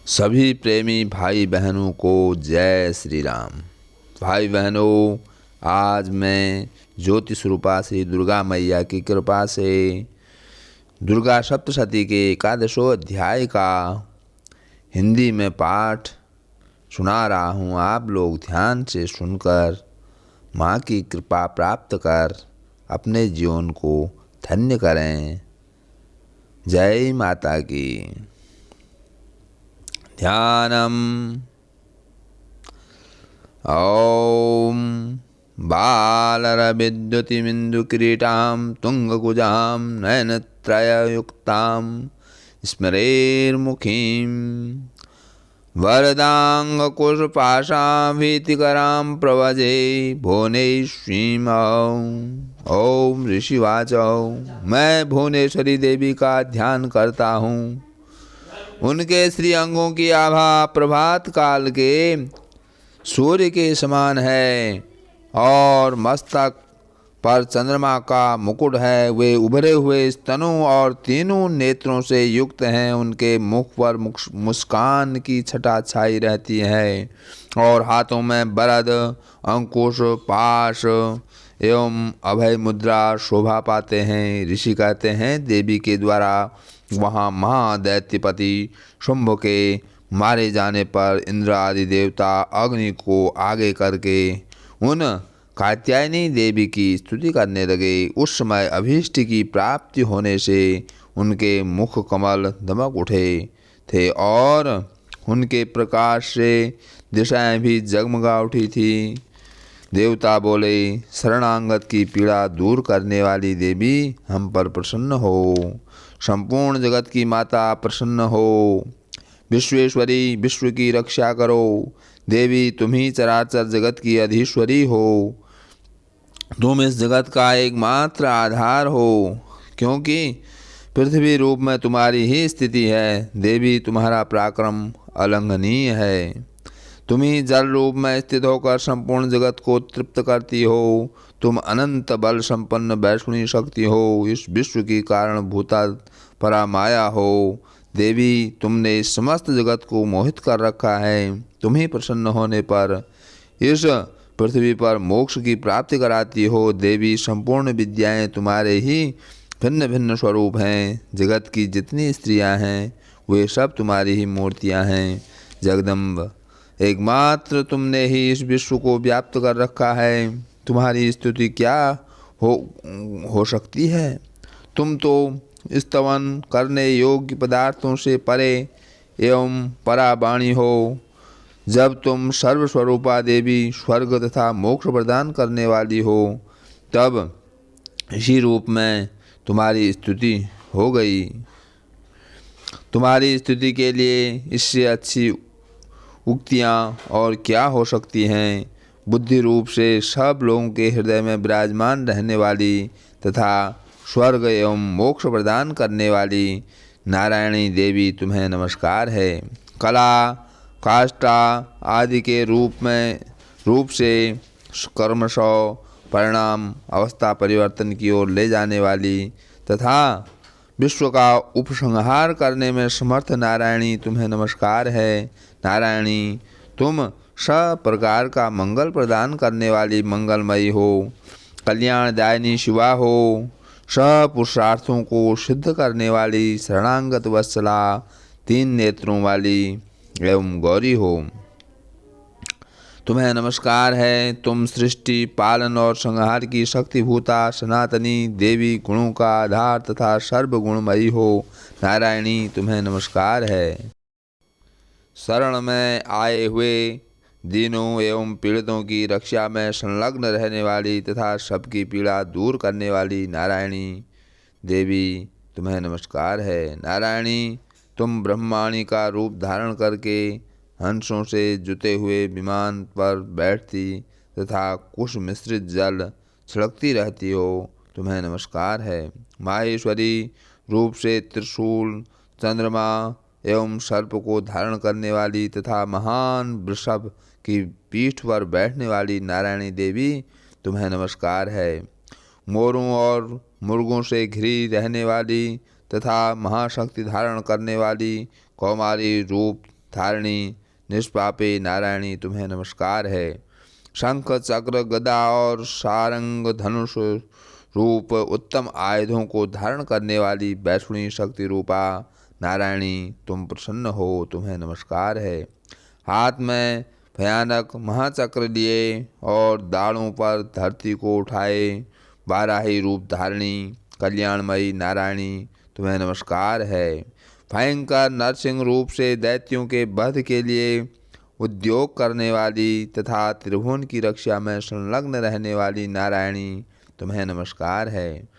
सभी प्रेमी भाई बहनों को जय श्री राम। भाई बहनों, आज मैं ज्योति स्वरूपा श्री दुर्गा मैया की कृपा से दुर्गा सप्तशती के एकादशों अध्याय का हिंदी में पाठ सुना रहा हूँ। आप लोग ध्यान से सुनकर माँ की कृपा प्राप्त कर अपने जीवन को धन्य करें। जय माता की। ध्यानम। ॐ बालरविद्युतिमिन्दुकिरीटां तुङ्गकुजां नयनत्रययुक्तां स्मरेर्मुखीं वरदाङ्गकुशपाशां भीतिकरां प्रवजे भुवनेश्वरीं। ॐ ऋषिवाच। मैं भुवनेश्वरी देवी का ध्यान करता हूँ। उनके श्री अंगों की आभा प्रभात काल के सूर्य के समान है और मस्तक पर चंद्रमा का मुकुट है। वे उभरे हुए स्तनों और तीनों नेत्रों से युक्त हैं। उनके मुख पर मुस्कान की छटा छाई रहती है और हाथों में वरद, अंकुश, पाश एवं अभय मुद्रा शोभा पाते हैं। ऋषि कहते हैं, देवी के द्वारा वहाँ महादैत्यपति शुंभ के मारे जाने पर इंद्र आदि देवता अग्नि को आगे करके उन कात्यायनी देवी की स्तुति करने लगे। उस समय अभीष्ट की प्राप्ति होने से उनके मुख कमल दमक उठे थे और उनके प्रकाश से दिशाएं भी जगमगा उठी थी। देवता बोले, शरणागत की पीड़ा दूर करने वाली देवी हम पर प्रसन्न हो। संपूर्ण जगत की माता प्रसन्न हो। विश्वेश्वरी, विश्व की रक्षा करो। देवी तुम ही चराचर जगत की अधीश्वरी हो। तुम इस जगत का एकमात्र आधार हो, क्योंकि पृथ्वी रूप में तुम्हारी ही स्थिति है। देवी तुम्हारा पराक्रम अलंघनीय है। तुम ही जल रूप में स्थित होकर संपूर्ण जगत को तृप्त करती हो। तुम अनंत बल संपन्न वैष्णवी शक्ति हो। इस विश्व की कारण भूता परामाया हो। देवी तुमने इस समस्त जगत को मोहित कर रखा है। तुम ही प्रसन्न होने पर इस पृथ्वी पर मोक्ष की प्राप्ति कराती हो। देवी संपूर्ण विद्याएं तुम्हारे ही भिन्न भिन्न स्वरूप हैं। जगत की जितनी स्त्रियां हैं वे सब तुम्हारी ही मूर्तियां हैं। जगदम्ब, एकमात्र तुमने ही इस विश्व को व्याप्त कर रखा है। तुम्हारी स्तुति क्या हो सकती है। तुम तो स्तवन करने योग्य पदार्थों से परे एवं पराबाणी हो। जब तुम सर्वस्वरूपा देवी स्वर्ग तथा मोक्ष प्रदान करने वाली हो, तब इसी रूप में तुम्हारी स्तुति हो गई। तुम्हारी स्तुति के लिए इससे अच्छी उक्तियाँ और क्या हो सकती हैं। बुद्धि रूप से सब लोगों के हृदय में विराजमान रहने वाली तथा स्वर्ग एवं मोक्ष प्रदान करने वाली नारायणी देवी तुम्हें नमस्कार है। कला, काष्ठा आदि के रूप से कर्मशः परिणाम अवस्था परिवर्तन की ओर ले जाने वाली तथा विश्व का उपसंहार करने में समर्थ नारायणी तुम्हें नमस्कार है। नारायणी, तुम सब प्रकार का मंगल प्रदान करने वाली मंगलमयी हो। कल्याणदायिनी शिवा हो। सब पुरुषार्थों को सिद्ध करने वाली शरणागत वत्सला, तीन नेत्रों वाली एवं गौरी हो। तुम्हें नमस्कार है। तुम सृष्टि, पालन और संहार की शक्तिभूता सनातनी देवी, गुणों का आधार तथा सर्वगुणमयी हो। नारायणी, तुम्हें नमस्कार है। शरण में आए हुए दीनों एवं पीड़ितों की रक्षा में संलग्न रहने वाली तथा सबकी पीड़ा दूर करने वाली नारायणी देवी तुम्हें नमस्कार है। नारायणी, तुम ब्रह्माणी का रूप धारण करके हंसों से जुते हुए विमान पर बैठती तथा कुश मिश्रित जल छिड़कती रहती हो। तुम्हें नमस्कार है। माहेश्वरी रूप से त्रिशूल, चंद्रमा एवं सर्प को धारण करने वाली तथा महान वृषभ की पीठ पर बैठने वाली नारायणी देवी तुम्हें नमस्कार है। मोरों और मुर्गों से घिरी रहने वाली तथा महाशक्ति धारण करने वाली कौमारी रूप धारिणी निष्पापे नारायणी तुम्हें नमस्कार है। शंख चक्र गदा और सारंग धनुष रूप उत्तम आयुधों को धारण करने वाली वैष्णवी शक्ति रूपा नारायणी तुम प्रसन्न हो, तुम्हें नमस्कार है। हाथ में भयानक महाचक्र लिए और दाढ़ों पर धरती को उठाए बाराही रूप धारिणी कल्याणमयी नारायणी तुम्हें नमस्कार है। भयंकर नरसिंह रूप से दैत्यों के वध के लिए उद्योग करने वाली तथा त्रिभुवन की रक्षा में संलग्न रहने वाली नारायणी तुम्हें नमस्कार है।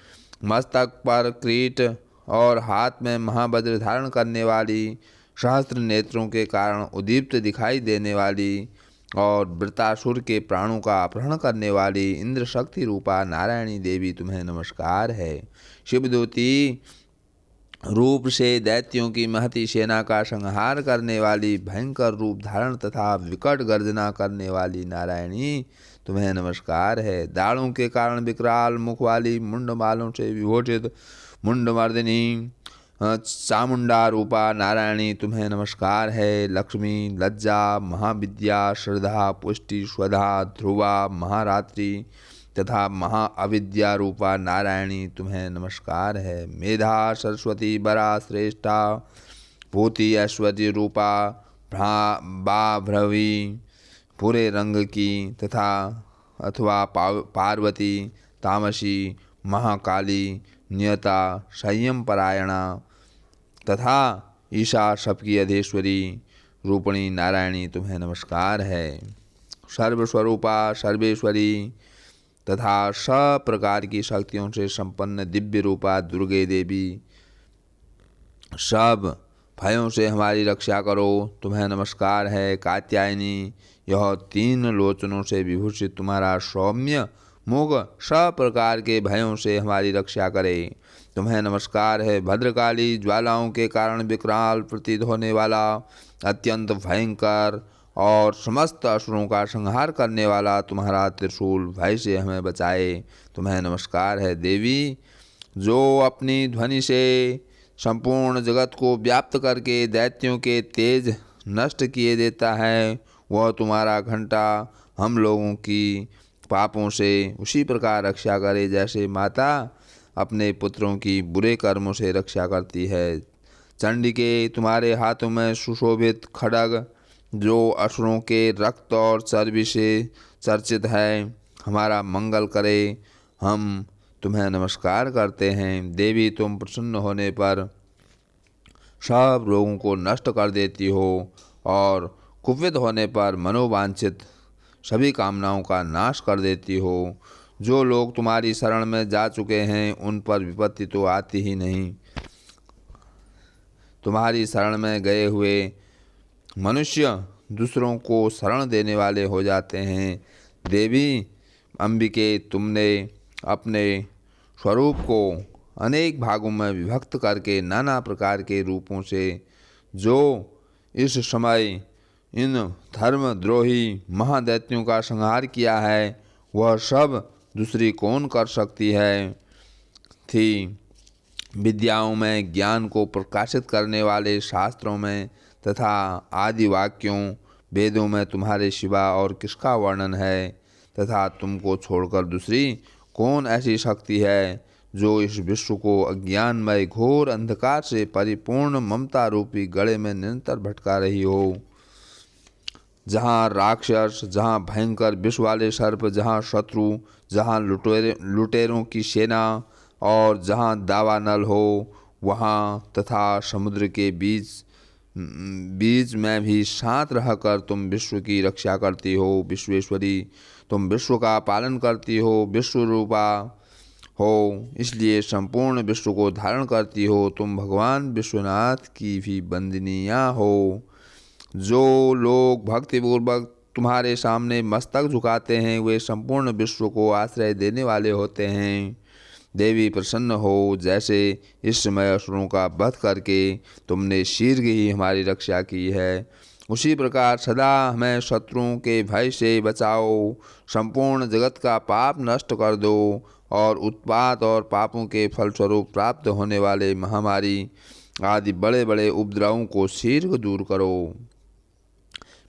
मस्तक पर किरीट और हाथ में महावज्र धारण करने वाली, सहस्त्र नेत्रों के कारण उद्दीप्त दिखाई देने वाली और वृतासुर के प्राणों का अपहरण करने वाली इंद्र शक्ति रूपा नारायणी देवी तुम्हें नमस्कार है। शिवदूती रूप से दैत्यों की महती सेना का संहार करने वाली, भयंकर रूप धारण तथा विकट गर्जना करने वाली नारायणी तुम्हें नमस्कार है। दाढ़ों के कारण विकराल मुख वाली, मुंड बालों से विभूषित मुंडमर्दिनी चामुंडा रूपा नारायणी तुम्हें नमस्कार है। लक्ष्मी, लज्जा, महाविद्या, श्रद्धा, पुष्टि, स्वधा, ध्रुवा, महारात्रि तथा महाअविद्या रूपा नारायणी तुम्हें नमस्कार है। मेधा, सरस्वती, बरा, श्रेष्ठा, भूति, ऐश्वर्य रूपा बाभ्रवी पूरे रंग की तथा अथवा पार्वती, तामसी, महाकाली, नियता, संयम परायणा तथा ईशा सबकी अधीश्वरी रूपणी नारायणी तुम्हें नमस्कार है। सर्वस्वरूपा, सर्वेश्वरी तथा सब प्रकार की शक्तियों से संपन्न दिव्य रूपा दुर्गे देवी, सब भयों से हमारी रक्षा करो, तुम्हें नमस्कार है। कात्यायनी, यह तीन लोचनों से विभूषित तुम्हारा सौम्य मुख सब प्रकार के भयों से हमारी रक्षा करे, तुम्हें नमस्कार है। भद्रकाली, ज्वालाओं के कारण विकराल प्रतीत होने वाला, अत्यंत भयंकर और समस्त असुरों का संहार करने वाला तुम्हारा त्रिशूल भय से हमें बचाए, तुम्हें नमस्कार है। देवी, जो अपनी ध्वनि से संपूर्ण जगत को व्याप्त करके दैत्यों के तेज नष्ट किए देता है, वह तुम्हारा घंटा हम लोगों की पापों से उसी प्रकार रक्षा करे जैसे माता अपने पुत्रों की बुरे कर्मों से रक्षा करती है। चंडिके, तुम्हारे हाथों में सुशोभित खड्ग जो असुरों के रक्त और चर्बी से चर्चित है, हमारा मंगल करे, हम तुम्हें नमस्कार करते हैं। देवी, तुम प्रसन्न होने पर सब रोगों को नष्ट कर देती हो और कुपित होने पर मनोवांछित सभी कामनाओं का नाश कर देती हो। जो लोग तुम्हारी शरण में जा चुके हैं उन पर विपत्ति तो आती ही नहीं। तुम्हारी शरण में गए हुए मनुष्य दूसरों को शरण देने वाले हो जाते हैं। देवी अंबिके, तुमने अपने स्वरूप को अनेक भागों में विभक्त करके नाना प्रकार के रूपों से जो इस समय इन धर्मद्रोही महादैत्यों का संहार किया है, वह सब दूसरी कौन कर सकती है थी। विद्याओं में ज्ञान को प्रकाशित करने वाले शास्त्रों में तथा आदि वाक्यों वेदों में तुम्हारे सिवा और किसका वर्णन है, तथा तुमको छोड़कर दूसरी कौन ऐसी शक्ति है जो इस विश्व को अज्ञानमय घोर अंधकार से परिपूर्ण ममता रूपी गड़े में निरंतर भटका रही हो। जहाँ राक्षस, जहाँ भयंकर विष वाले सर्प, जहाँ शत्रु, जहाँ लुटेरों की सेना और जहाँ दावानल हो, वहाँ तथा समुद्र के बीच में भी शांत रहकर तुम विश्व की रक्षा करती हो। विश्वेश्वरी, तुम विश्व का पालन करती हो, विश्व रूपा हो, इसलिए संपूर्ण विश्व को धारण करती हो। तुम भगवान विश्वनाथ की भी बंदनिया हो। जो लोग भक्तिपूर्वक तुम्हारे सामने मस्तक झुकाते हैं वे संपूर्ण विश्व को आश्रय देने वाले होते हैं। देवी प्रसन्न हो, जैसे इस समय असुरों का वध करके तुमने शीघ्र ही हमारी रक्षा की है, उसी प्रकार सदा हमें शत्रुओं के भय से बचाओ। संपूर्ण जगत का पाप नष्ट कर दो और उत्पात और पापों के फलस्वरूप प्राप्त होने वाले महामारी आदि बड़े बड़े उपद्रवों को शीघ्र दूर करो।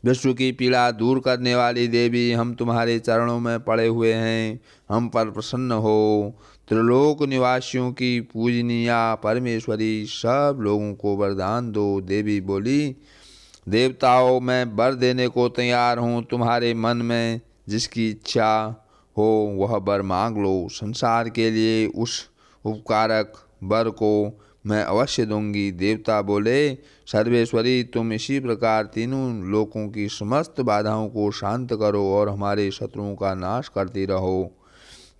विश्व की पीड़ा दूर करने वाली देवी, हम तुम्हारे चरणों में पड़े हुए हैं, हम पर प्रसन्न हो। त्रिलोक निवासियों की पूजनीया परमेश्वरी, सब लोगों को वरदान दो। देवी बोली, देवताओं, मैं वर देने को तैयार हूँ। तुम्हारे मन में जिसकी इच्छा हो वह वर मांग लो। संसार के लिए उस उपकारक वर को मैं अवश्य दूंगी। देवता बोले, सर्वेश्वरी, तुम इसी प्रकार तीनों लोकों की समस्त बाधाओं को शांत करो और हमारे शत्रुओं का नाश करती रहो।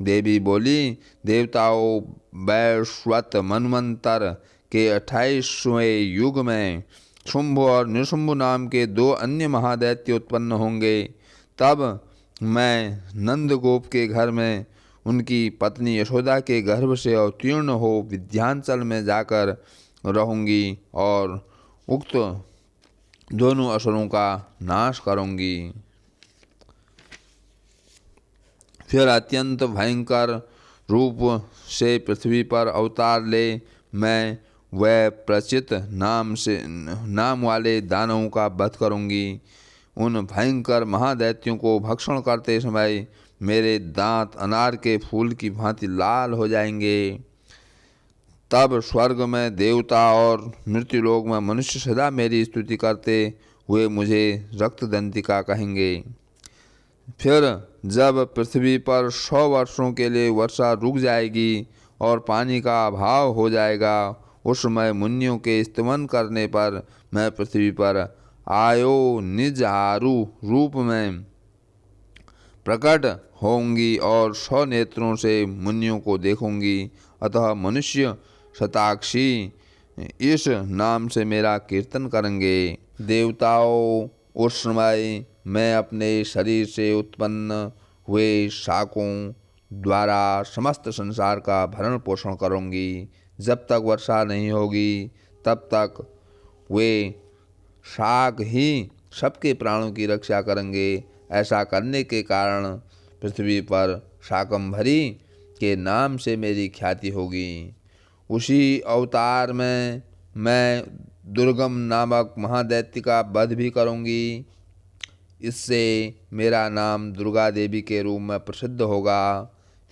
देवी बोली, देवताओं, वैश्वत मनवंतर के 28वें युग में शुंभ और निशुंभ नाम के 2 अन्य महादैत्य उत्पन्न होंगे। तब मैं नंदगोप के घर में उनकी पत्नी यशोदा के गर्भ से अवतीर्ण हो विंध्याचल में जाकर रहूंगी और उक्त दोनों असुरों का नाश करूंगी। फिर अत्यंत भयंकर रूप से पृथ्वी पर अवतार ले मैं वह प्रचित नाम वाले दानवों का वध करूंगी। उन भयंकर महादैत्यों को भक्षण करते समय मेरे दांत अनार के फूल की भांति लाल हो जाएंगे। तब स्वर्ग में देवता और मृत्युलोक में मनुष्य सदा मेरी स्तुति करते हुए मुझे रक्तदंतिका कहेंगे। फिर जब पृथ्वी पर 100 वर्षों के लिए वर्षा रुक जाएगी और पानी का अभाव हो जाएगा, उस समय मुनियों के स्तमन करने पर मैं पृथ्वी पर आयो निज आरु रूप में प्रकट होंगी और 100 नेत्रों से मुनियों को देखूंगी। अतः मनुष्य शताक्षी इस नाम से मेरा कीर्तन करेंगे। देवताओं, उस समय मैं अपने शरीर से उत्पन्न हुए शाकों द्वारा समस्त संसार का भरण पोषण करूंगी। जब तक वर्षा नहीं होगी तब तक वे शाक ही सबके प्राणों की रक्षा करेंगे। ऐसा करने के कारण पृथ्वी पर शाकंभरी के नाम से मेरी ख्याति होगी। उसी अवतार में मैं दुर्गम नामक महादैत्य का वध भी करूंगी। इससे मेरा नाम दुर्गा देवी के रूप में प्रसिद्ध होगा।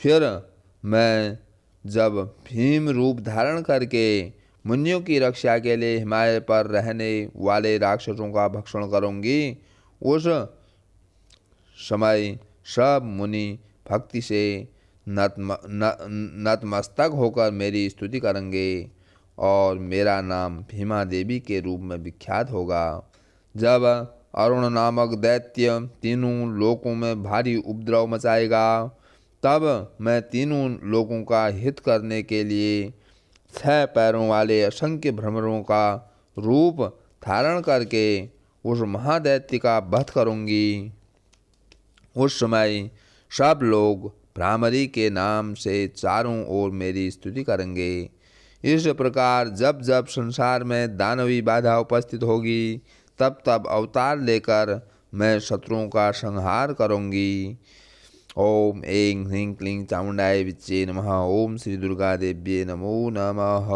फिर मैं जब भीम रूप धारण करके मुनियों की रक्षा के लिए हिमालय पर रहने वाले राक्षसों का भक्षण करूंगी, उस समय सब मुनि भक्ति से नतमस्तक होकर मेरी स्तुति करेंगे और मेरा नाम भीमा देवी के रूप में विख्यात होगा। जब अरुण नामक दैत्य तीनों लोकों में भारी उपद्रव मचाएगा, तब मैं तीनों लोकों का हित करने के लिए 6 पैरों वाले असंख्य भ्रमरों का रूप धारण करके उस महादैत्य का वध करूंगी। उस समय सब लोग भ्रामरी के नाम से चारों ओर मेरी स्तुति करेंगे। इस प्रकार जब जब संसार में दानवी बाधा उपस्थित होगी, तब तब अवतार लेकर मैं शत्रुओं का संहार करूंगी। ओम ऐं ह्रीं क्लीं चामुंडाय विच्चे नमः। ओम श्री दुर्गा देव्ये नमो नमः।